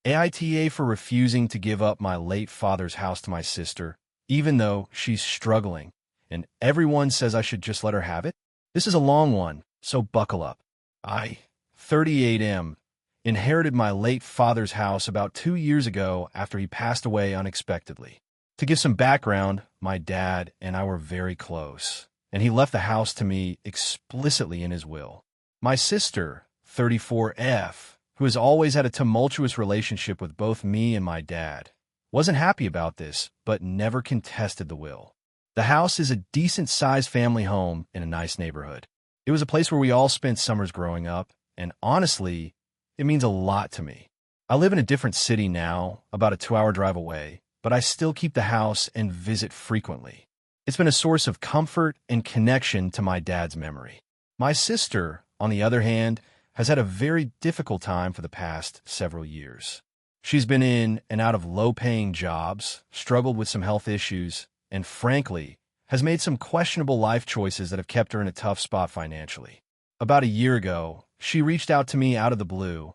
AITA for refusing to give up my late father's house to my sister, even though she's struggling, and everyone says I should just let her have it? This is a long one, so buckle up. I, 38M, inherited my late father's house about 2 years ago after he passed away unexpectedly. To give some background, my dad and I were very close, and he left the house to me explicitly in his will. My sister, 34F, who has always had a tumultuous relationship with both me and my dad, wasn't happy about this, but never contested the will. The house is a decent-sized family home in a nice neighborhood. It was a place where we all spent summers growing up, and honestly, it means a lot to me. I live in a different city now, about a 2-hour drive away, but I still keep the house and visit frequently. It's been a source of comfort and connection to my dad's memory. My sister, on the other hand, has had a very difficult time for the past several years. She's been in and out of low-paying jobs, struggled with some health issues, and frankly, has made some questionable life choices that have kept her in a tough spot financially. About a year ago, she reached out to me out of the blue,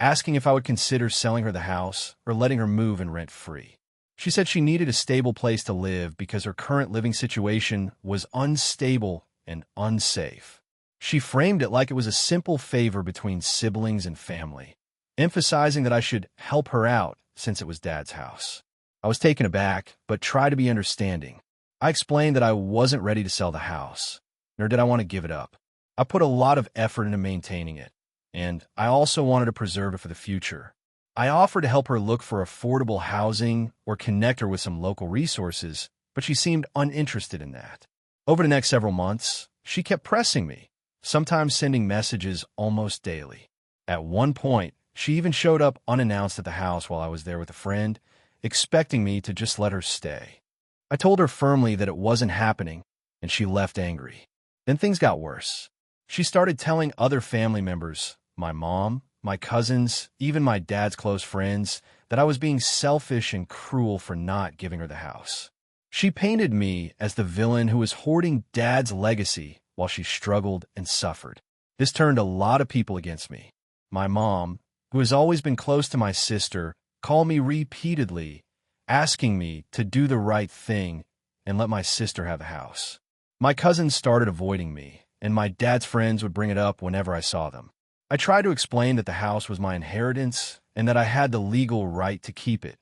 asking if I would consider selling her the house or letting her move and rent-free. She said she needed a stable place to live because her current living situation was unstable and unsafe. She framed it like it was a simple favor between siblings and family, emphasizing that I should help her out since it was Dad's house. I was taken aback, but tried to be understanding. I explained that I wasn't ready to sell the house, nor did I want to give it up. I put a lot of effort into maintaining it, and I also wanted to preserve it for the future. I offered to help her look for affordable housing or connect her with some local resources, but she seemed uninterested in that. Over the next several months, she kept pressing me, sometimes sending messages almost daily. At one point, she even showed up unannounced at the house while I was there with a friend, expecting me to just let her stay. I told her firmly that it wasn't happening, and she left angry. Then things got worse. She started telling other family members, my mom, my cousins, even my dad's close friends, that I was being selfish and cruel for not giving her the house. She painted me as the villain who was hoarding Dad's legacy while she struggled and suffered. This turned a lot of people against me. My mom, who has always been close to my sister, called me repeatedly, asking me to do the right thing and let my sister have the house. My cousins started avoiding me, and my dad's friends would bring it up whenever I saw them. I tried to explain that the house was my inheritance and that I had the legal right to keep it,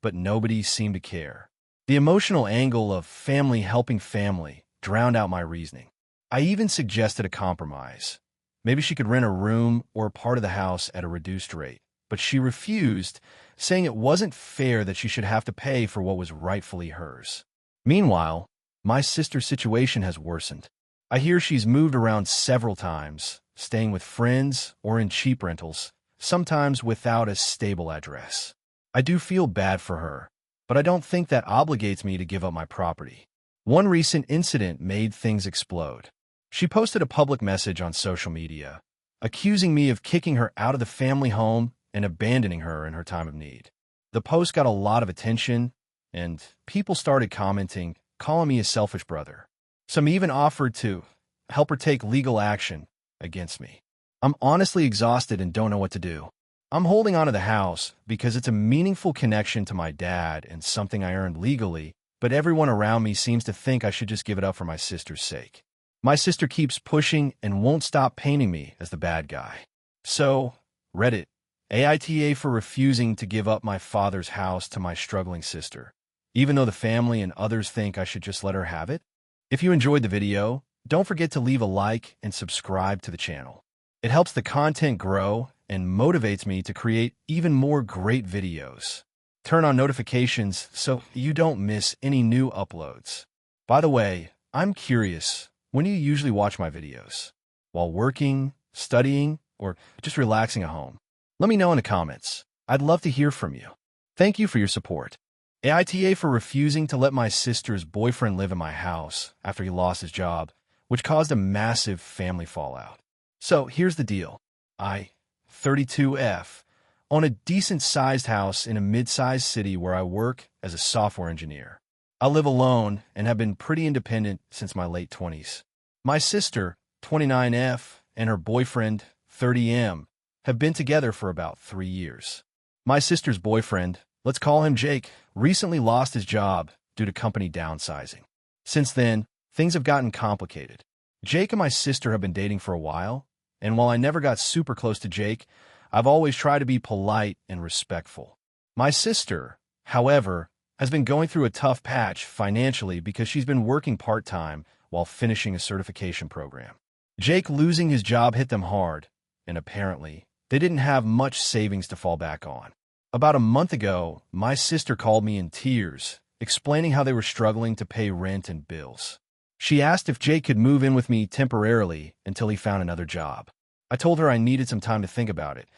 but nobody seemed to care. The emotional angle of family helping family drowned out my reasoning. I even suggested a compromise. Maybe she could rent a room or a part of the house at a reduced rate, but she refused, saying it wasn't fair that she should have to pay for what was rightfully hers. Meanwhile, my sister's situation has worsened. I hear she's moved around several times, staying with friends or in cheap rentals, sometimes without a stable address. I do feel bad for her, but I don't think that obligates me to give up my property. One recent incident made things explode. She posted a public message on social media, accusing me of kicking her out of the family home and abandoning her in her time of need. The post got a lot of attention, and people started commenting, calling me a selfish brother. Some even offered to help her take legal action against me. I'm honestly exhausted and don't know what to do. I'm holding on to the house because it's a meaningful connection to my dad and something I earned legally, but everyone around me seems to think I should just give it up for my sister's sake. My sister keeps pushing and won't stop painting me as the bad guy. So, Reddit, AITA for refusing to give up my father's house to my struggling sister, even though the family and others think I should just let her have it? If you enjoyed the video, don't forget to leave a like and subscribe to the channel. It helps the content grow and motivates me to create even more great videos. Turn on notifications so you don't miss any new uploads. By the way, I'm curious, when do you usually watch my videos? While working, studying, or just relaxing at home? Let me know in the comments. I'd love to hear from you. Thank you for your support. AITA for refusing to let my sister's boyfriend live in my house after he lost his job, which caused a massive family fallout. So here's the deal. I, 32F, own a decent-sized house in a mid-sized city where I work as a software engineer. I live alone and have been pretty independent since my late 20s. My sister, 29F, and her boyfriend, 30M, have been together for about 3 years. My sister's boyfriend, let's call him Jake, recently lost his job due to company downsizing. Since then, things have gotten complicated. Jake and my sister have been dating for a while, and while I never got super close to Jake, I've always tried to be polite and respectful. My sister, however, has been going through a tough patch financially because she's been working part-time while finishing a certification program. Jake losing his job hit them hard, and apparently, they didn't have much savings to fall back on. About a month ago, my sister called me in tears, explaining how they were struggling to pay rent and bills. She asked if Jake could move in with me temporarily until he found another job. I told her I needed some time to think about it,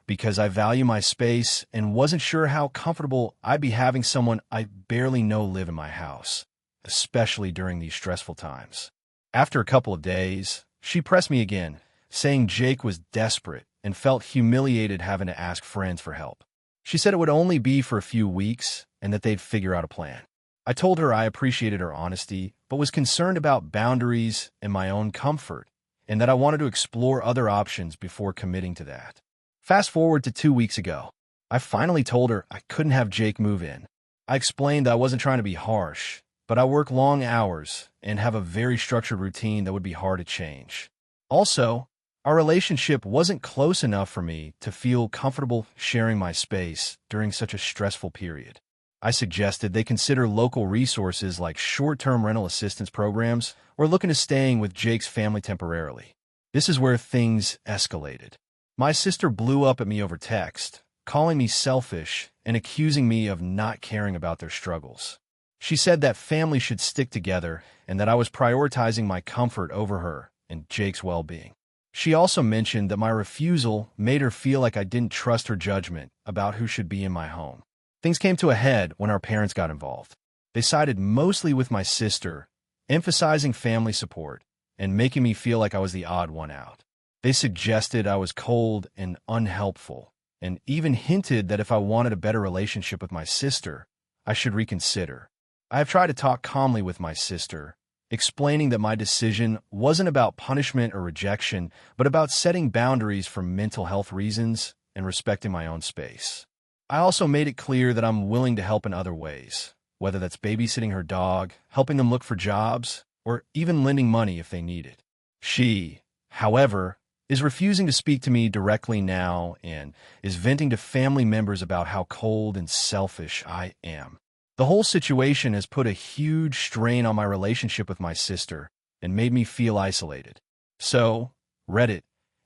because I value my space and wasn't sure how comfortable I'd be having someone I barely know live in my house, especially during these stressful times. After a couple of days, she pressed me again, saying Jake was desperate and felt humiliated having to ask friends for help. She said it would only be for a few weeks and that they'd figure out a plan. I told her I appreciated her honesty, but was concerned about boundaries and my own comfort, and that I wanted to explore other options before committing to that. Fast forward to 2 weeks ago. I finally told her I couldn't have Jake move in. I explained that I wasn't trying to be harsh, but I work long hours and have a very structured routine that would be hard to change. Also, our relationship wasn't close enough for me to feel comfortable sharing my space during such a stressful period. I suggested they consider local resources like short-term rental assistance programs or look into staying with Jake's family temporarily. This is where things escalated. My sister blew up at me over text, calling me selfish and accusing me of not caring about their struggles. She said that family should stick together and that I was prioritizing my comfort over her and Jake's well-being. She also mentioned that my refusal made her feel like I didn't trust her judgment about who should be in my home. Things came to a head when our parents got involved. They sided mostly with my sister, emphasizing family support and making me feel like I was the odd one out. They suggested I was cold and unhelpful, and even hinted that if I wanted a better relationship with my sister, I should reconsider. I have tried to talk calmly with my sister, explaining that my decision wasn't about punishment or rejection, but about setting boundaries for mental health reasons and respecting my own space. I also made it clear that I'm willing to help in other ways, whether that's babysitting her dog, helping them look for jobs, or even lending money if they need it. She, however, is refusing to speak to me directly now and is venting to family members about how cold and selfish I am. The whole situation has put a huge strain on my relationship with my sister and made me feel isolated. So, Reddit,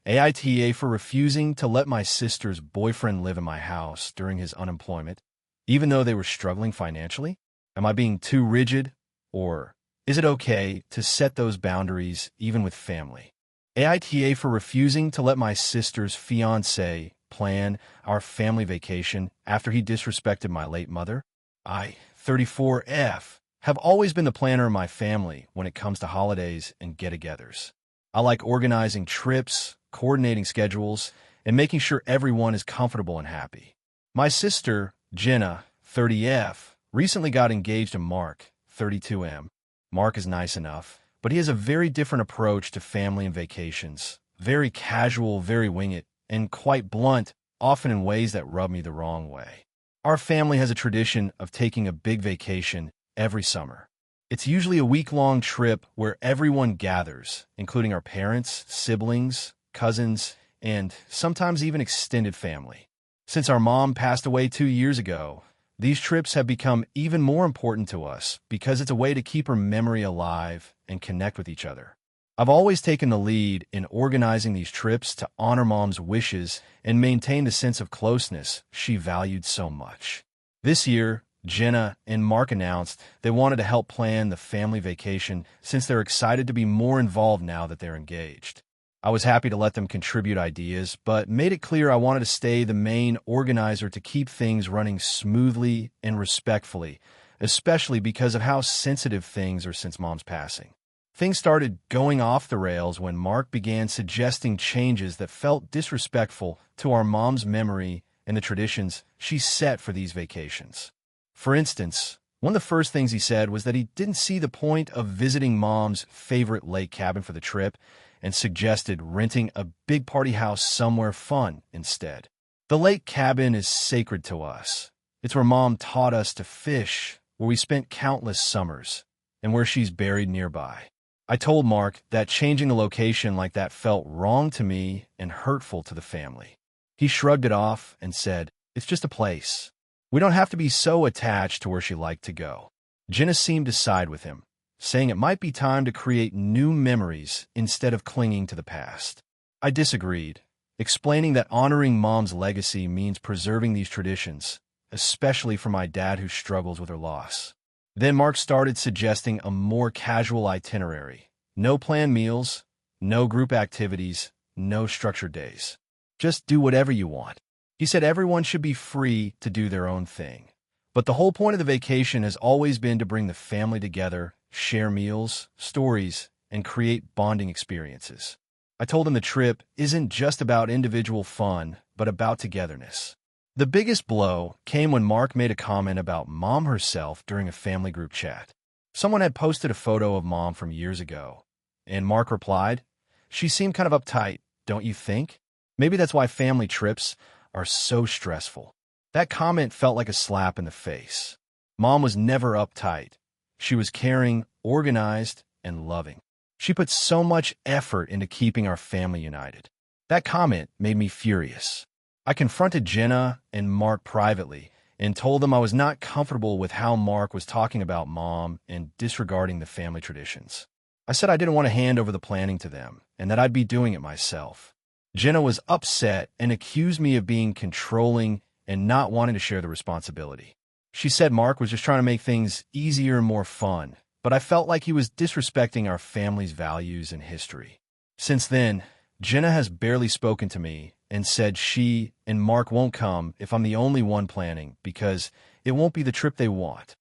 AITA for refusing to let my sister's boyfriend live in my house during his unemployment, even though they were struggling financially? Am I being too rigid? Or is it okay to set those boundaries even with family? AITA for refusing to let my sister's fiancé plan our family vacation after he disrespected my late mother? I, 34F, have always been the planner of my family when it comes to holidays and get-togethers. I like organizing trips, coordinating schedules, and making sure everyone is comfortable and happy. My sister, Jenna, 30F, recently got engaged to Mark, 32M. Mark is nice enough, but he has a very different approach to family and vacations. Very casual, very wing it, and quite blunt, often in ways that rub me the wrong way. Our family has a tradition of taking a big vacation every summer. It's usually a week-long trip where everyone gathers, including our parents, siblings, cousins, and sometimes even extended family. Since our mom passed away 2 years ago, these trips have become even more important to us because it's a way to keep her memory alive and connect with each other. I've always taken the lead in organizing these trips to honor Mom's wishes and maintain the sense of closeness she valued so much. This year, Jenna and Mark announced they wanted to help plan the family vacation since they're excited to be more involved now that they're engaged. I was happy to let them contribute ideas, but made it clear I wanted to stay the main organizer to keep things running smoothly and respectfully, especially because of how sensitive things are since Mom's passing. Things started going off the rails when Mark began suggesting changes that felt disrespectful to our mom's memory and the traditions she set for these vacations. For instance, one of the first things he said was that he didn't see the point of visiting Mom's favorite lake cabin for the trip and suggested renting a big party house somewhere fun instead. The lake cabin is sacred to us. It's where Mom taught us to fish, where we spent countless summers, and where she's buried nearby. I told Mark that changing a location like that felt wrong to me and hurtful to the family. He shrugged it off and said, "It's just a place. We don't have to be so attached to where she liked to go." Jenna seemed to side with him, saying it might be time to create new memories instead of clinging to the past. I disagreed, explaining that honoring Mom's legacy means preserving these traditions, especially for my dad who struggles with her loss. Then Mark started suggesting a more casual itinerary. No planned meals, no group activities, no structured days. Just do whatever you want. He said everyone should be free to do their own thing. But the whole point of the vacation has always been to bring the family together, share meals, stories, and create bonding experiences. I told him the trip isn't just about individual fun, but about togetherness. The biggest blow came when Mark made a comment about Mom herself during a family group chat. Someone had posted a photo of Mom from years ago, and Mark replied, "She seemed kind of uptight, don't you think? Maybe that's why family trips are so stressful." That comment felt like a slap in the face. Mom was never uptight. She was caring, organized, and loving. She put so much effort into keeping our family united. That comment made me furious. I confronted Jenna and Mark privately and told them I was not comfortable with how Mark was talking about Mom and disregarding the family traditions. I said I didn't want to hand over the planning to them and that I'd be doing it myself. Jenna was upset and accused me of being controlling and not wanting to share the responsibility. She said Mark was just trying to make things easier and more fun, but I felt like he was disrespecting our family's values and history. Since then, Jenna has barely spoken to me and said she and Mark won't come if I'm the only one planning because it won't be the trip they want.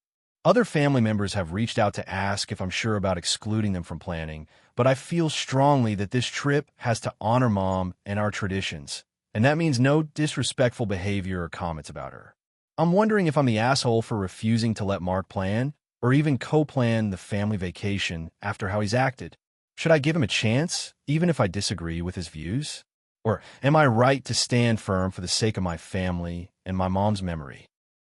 Other family members have reached out to ask if I'm sure about excluding them from planning, but I feel strongly that this trip has to honor Mom and our traditions, and that means no disrespectful behavior or comments about her. I'm wondering if I'm the asshole for refusing to let Mark plan or even co-plan the family vacation after how he's acted. Should I give him a chance, even if I disagree with his views? Or am I right to stand firm for the sake of my family and my mom's memory?